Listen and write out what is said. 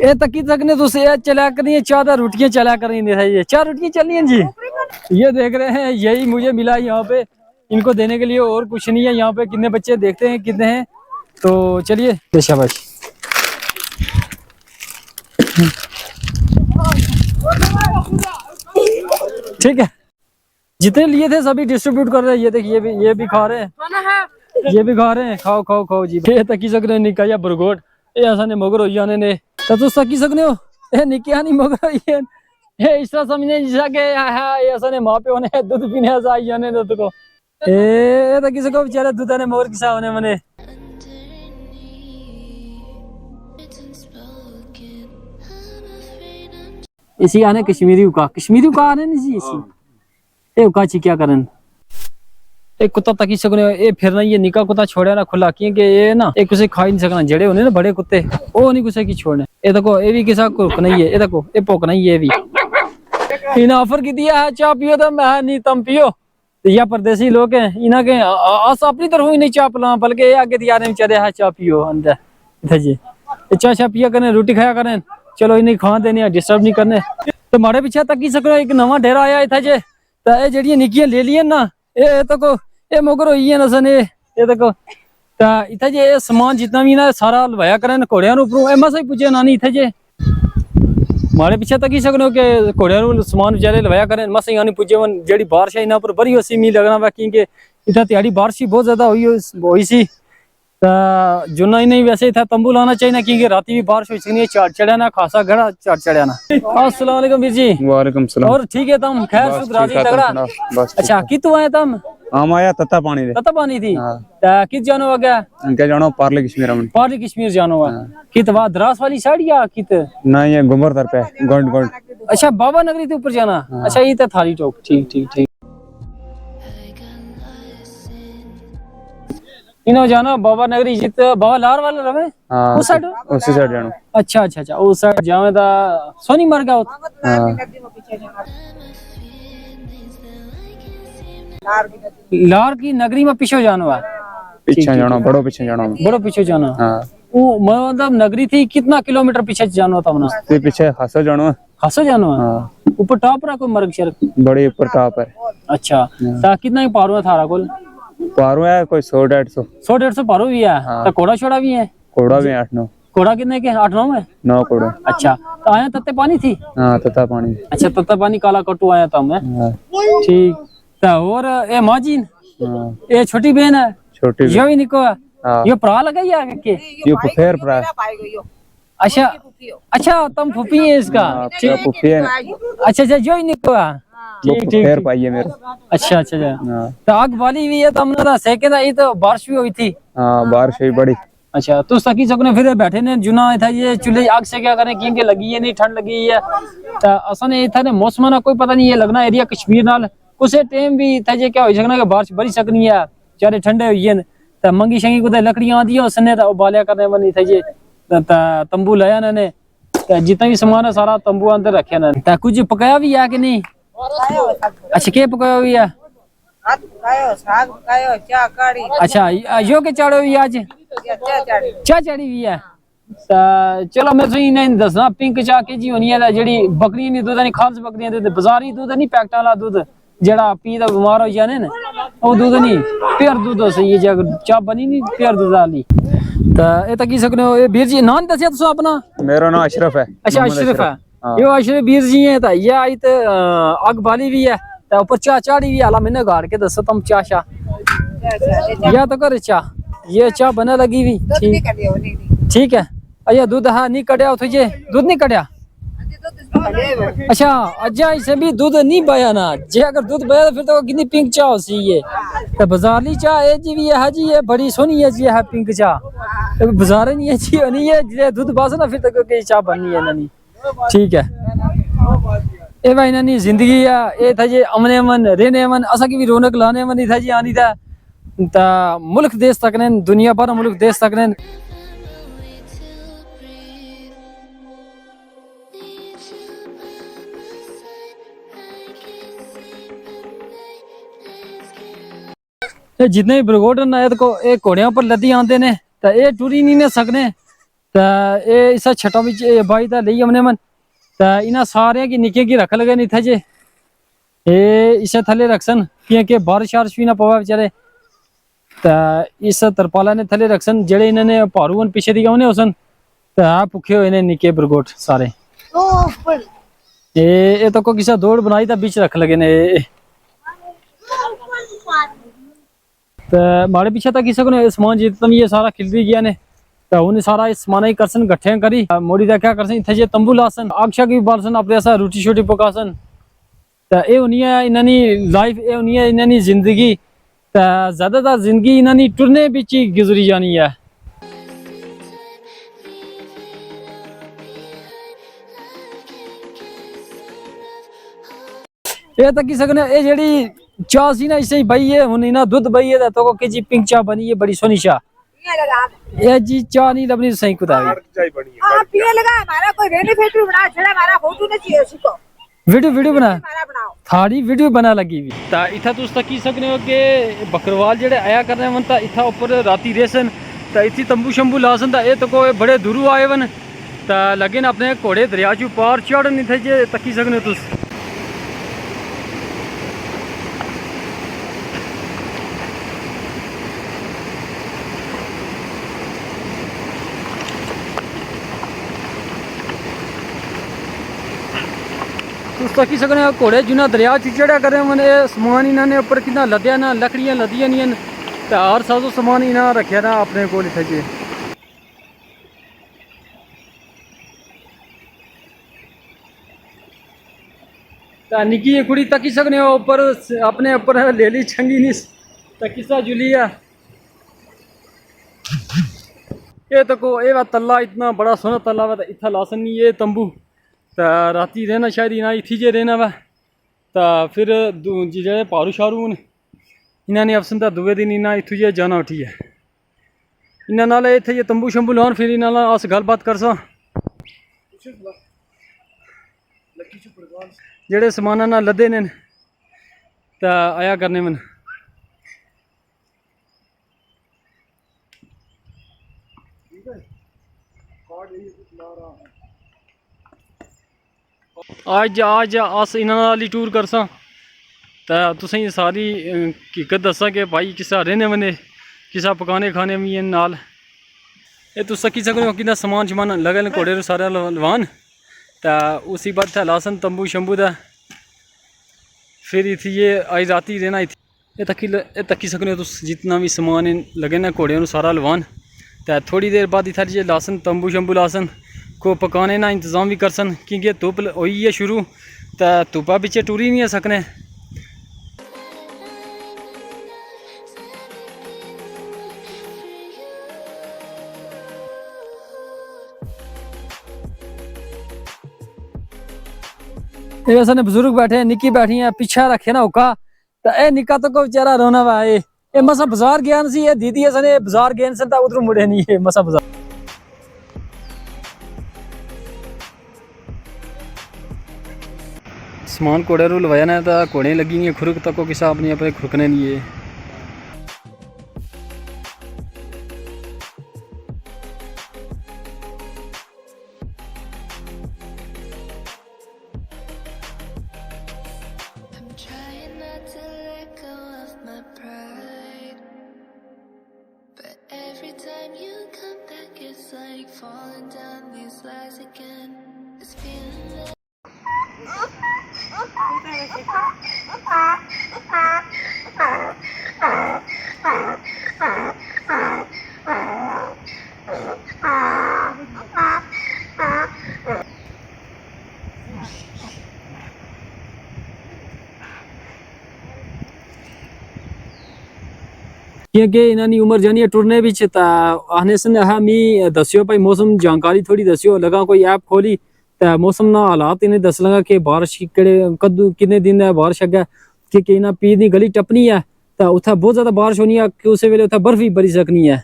ये तकी तक ने तो से चला करी 4 रोटियां चला करी है, ये 4 रोटियां चलनी है जी। ये देख रहे हैं, यही मुझे मिला यहाँ पे इनको देने के लिए, और कुछ नहीं है। यहाँ पे कितने बच्चे देखते हैं कितने हैं, तो चलिए शाबाश। ठीक है, जितने लिए थे सभी डिस्ट्रीब्यूट कर रहे हैं। ये देखिए ये भी खा रहे हैं, ये भी खा रहे हैं। खाओ खाओ खाओ जी। ये तकी सकने निका या बरगोट ये ऐसा ने मगर होई जाने ने तो सकी सकने हो ए निकिया नहीं मगर होई ये इस तरह समझने जैसा के ये ऐसा ने मां पे होने दूध पीने ऐसा आई जाने दूध को ए तकी सको बेचारे दूध ने मगर किसा होने मने। इसी आने कश्मीरी का आने नहीं जी इसी ए उका क्या करन एक कुत्ता तकी सकने ये फिरना, ये निका कुत्ता छोड़े ना खुला कि ये ना एक उसे खा ही नहीं सकना। जड़े होने ना बड़े कुत्ते वो नहीं कुछ की छोड़ने। ये देखो ये भी किसा को नहीं है, ये देखो ये पोक नहीं है, ये भी इन्हें ऑफर की दिया है चाय पियो तो मैं नहीं तुम पियो। या परदेसी लोग हैं इन्हें के अस अपनी तरफ ही नहीं चाय पिला, बल्कि ये आगे दिया बेचारे है चाय पियो अंदर इधर जी चाय पिया करें, रोटी खाया करें, चलो इन्हें खा देने डिस्टर्ब नहीं करने। तो मारे पीछे तकी सकने एक नवा डेरा आया इतना जे तो ये जड़ियां निकियां ले लिए ना ये तो को ये मगर होई है नसन ये देखो ता इथे जे सामान जितना भी ना सारा लवाया करें घोड़ियां ऊपर ए मसा ही पूछे नानी इथे जे मारे पीछे तक ही सकनो के घोड़ियां सामान बेचारे लवाया करें मसा ही आनी पूछे वन जेडी बारिश है इना पर बड़ी होसी मी लगना बाकी के इथे त्याड़ी बारिश ही बहुत ज्यादा हुई सी ता जुना ही नहीं वैसे इथे तंबू लाना चाहिए ना क्योंकि राती भी बारिश हुई सकनी है। चार चढ़िया ना खासा घड़ा चार चढ़िया ना। अस्सलाम वालेकुम वीर जी। वालेकुम सलाम। और ठीक है तुम खैर सुख राजी तगड़ा। अच्छा कितु आए तुम? हम आया तत्ता पानी दे। तत्ता पानी थी ता कित जानो आ गया? क्या जानो पार्ले कश्मीर में। पार्ले कश्मीर जानो आ कित वा द्रास वाली साइड या कित? ना ये गुमर तर पे गोंड गोंड। अच्छा बाबा नगरी के ऊपर जाना। अच्छा ये तो थाली टोक ठीक ठीक ठीक इनो जाना बाबा नगरी जित बाबा लार वाला रहे उस साइड उसी साइड जानो। अच्छा अच्छा अच्छा उस साइड जावे ता सोनी मर गया लार की नगरी में पीछे जानो है पीछे जानो बड़ो पीछे जानो बड़ो पीछे जाना। वो मतलब नगरी थी कितना किलोमीटर पीछे जानो था अपना ते पीछे खासा जानो है ऊपर टॉप रहा कोई मर्ग शर्क बड़ी ऊपर टॉप है। अच्छा ता कितना ही पारो है थारा कोल? पारो है कोई 100-150 पारो भी है तो कोड़ा छोड़ा भी है? कोड़ा भी 8-9 कोड़ा कितने के 8-9 में 9 कोड़ा। अच्छा तो आया तत्ते पानी थी? हाँ तत्ता पानी। अच्छा तत्ता पानी काला कटू आया था मैं ठीक तो और ये माजीन ये छोटी बहन है छोटी यो ही निको है ये परा लगा या के ये पुफेर परा। अच्छा अच्छा तुम फुफी है इसका? पुफी है। अच्छा अच्छा जो ही निको है ठीक ठीक फेर पाई है मेरे। अच्छा अच्छा तो आग वाली भी है तुमने तो सेकंड आई तो बारिश भी हुई थी। हाँ बारिश हुई बड़ी। अच्छा तो सकी सकने फिर बैठे ने जुना था ये चूल्हे आग से क्या करें क्योंकि लगी है नहीं ठंड लगी है तो असन ये था ने मौसम ना कोई पता नहीं है लगना एरिया कश्मीर नाल कुछ टाइम भी था जे क्या हो सकना कि बारिश बड़ी सकनी है चारे ठंडे हुई है तो मंगी शंगी को लकड़ियां आती है उसने तो बालिया करने बनी था जे तंबू लाया ने जितना भी सामान है सारा तंबू अंदर रखे ना कुछ पकाया भी है कि नहीं? अच्छा क्या पकाया हुई है? अच्छा यो के चाड़ो हुई आज चाह चढ़ी हुई है चलो मैं तुझे नहीं दसना पिंक चाह के जी होनी है जेडी बकरी नहीं दूध नहीं खालस बकरियां दूध बाजारी दूध नहीं पैकेट वाला दूध जेड़ा पी दा बीमार हो जाने ना वो दूध नहीं प्योर दूध हो सही है चाह बनी नहीं प्योर दूध वाली तो ये तक सकने हो। ये वीर जी नाम दसिया तुसा अपना? मेरा नाम अशरफ है। अच्छा अशरफ है यो अशरफ वीर जी है ये आई तो आग बाली भी है तो ऊपर चाह चाड़ी भी आला मैंने गाड़ के दसो तुम चाह शाह या तो कर चाह ये चाह बना लगी हुई ठीक है। अया दूध हाँ नहीं कटिया तुझे दूध नहीं कटिया? अच्छा अजा इसे भी दूध नहीं बया ना जे अगर दूध बया तो फिर तो कितनी पिंक चाह होसी है तो बाजारली चाह है जी भी है जी ये बड़ी सोनी है जी है पिंक चाह तो बाजार नहीं है जी नहीं है जे दूध बास ना फिर तो कई चाह बननी है नानी ठीक है। ए भाई नानी जिंदगी है ये था जे अमने मन रहने मन असा की भी रौनक लाने मन था जी आनी था ता मुल्क देश तकने दुनिया भर मुल्क देश तकने जितने भी ब्रिगोडन आए को एक घोड़ियों पर लदी आते ने तो ये टूरी नहीं ने सकने ते ए इस छटा विच बाई दा लेई हमने मन ते इना सारे की निके की रख लगे इथे जे ए इसे थले रखसन क्योंकि बारिश वारिश भी ना पवे बेचारे ते इस तरपाला ने थले रखसन जेड़े इन्होंने भारूवन पीछे दी गवने होसन ते आ भुखे होए ने निके बरगोट सारे ए तो को किसा दौड़ बनाई ता बीच रख लगे ने ते मारे पीछे तक किसा को सामान जितना ये सारा खिल भी गया ने तो उन्हें सारा इस सामान ही करसन गठे करी मोड़ी दा क्या करसन इथे जे तंबू लासन आगशा की बालसन अपने ऐसा रोटी छोटी पकासन तो ए उनिया इनानी लाइफ ए उनिया इनानी जिंदगी तो ज्यादातर जिंदगी इनानी टुरने बिच ही गुजरी जानी है। ये तक की सकने ये जेडी चाह सी ना इसे बई है हुन इना दूध बई है तो को के जी पिंक चाह बनी है बड़ी सोनी चाह ये जी चाह नहीं लबनी सही कुदा चाय बनी है हां पिए लगा हमारा कोई बेनिफिट बना छड़ा हमारा फोटो नहीं चाहिए उसको वीडियो बना हमारा बनाओ थारी वीडियो बना लगी भी ता इथा तुस तक की सकने हो के बकरवाल जेडे आया करने वन ता इथा ऊपर राती रेसन ता इथी तंबू शंबू लासन ता ए तो को बड़े दूरू आए वन ता लगे न अपने घोड़े दरिया चू पार चढ़न इथे जे तकी सकने हो तुस तकी सकने घोड़े जिन्हें दरिया चढ़ा करें मैंने समान इन्होंने उपर कि लद्या ना लकड़ियां लदियां नहीं तो हर साजो समान इन्हें रखे ना अपने को इतने जे निकी कुड़ी तकी सकने ऊपर अपने ऊपर ले ली छंगी नहीं तकिसा जुली है ये तो को ये तला इतना बड़ा सोना तला वा इतना लासन नहीं ये तंबू तो राती रहना शायद इना इथी जे रहना वा तो फिर जे पारू शारू इन्होंने अफसन तो दुए दिन इना इथू जे जाना उठी है इन्होंने नाल इतने जे तंबू शंबू लान फिर इन्होंने अस गलबात कर सा जेड़े समाना ना लदे ने तो आया करने मन आज अस इन्होंने टूर करसा तो तुसें सारी हकीकत दसा कि भाई किसा रहने बने किसा पकाने खाने भी नाल ये तुस की सकते हो कि समान शमान लगन घोड़े सारा लवान तो उसी बाद इतना लासन तंबू शंबू दा फिर इतनी ये आज राती रहना ये तकी सकते हो तुस जितना भी समान लगे ना घोड़े सारा लवान तो थोड़ी देर बाद इतना जे लासन तंबू शंबू लासन को पकाने ना इंतजाम भी करसन क्योंकि धुप होई है शुरू तो धुपा पिछे टूरी नहीं सकने ये बुजुर्ग बैठे निकी बैठी है पीछे रखे ना उका तो ए निका तो को बेचारा रोना वा ये मसा बाजार गया सी ये दीदी सने बाजार गए सन उधर मुड़े नहीं है मसा बाजार समान घोड़े रू लवाया ना तो घोड़े लगी नहीं खुरक तक को किसा अपनी अपने खुरकने नहीं है क्योंकि इन्होंने उम्र जानी है टुरने भी आने से मी दस्यो भाई मौसम जानकारी थोड़ी दस्यो लगा कोई ऐप खोली तो मौसम ना हालात इन्हें दस लगा कि बारिश कदू कितने दिन है बारिश अगे कि इन्हें पीर की गली टपनी है तो उत्थे बहुत ज्यादा बारिश होनी है कि उस वेले उत्थे बर्फ भी बरी सकनी है।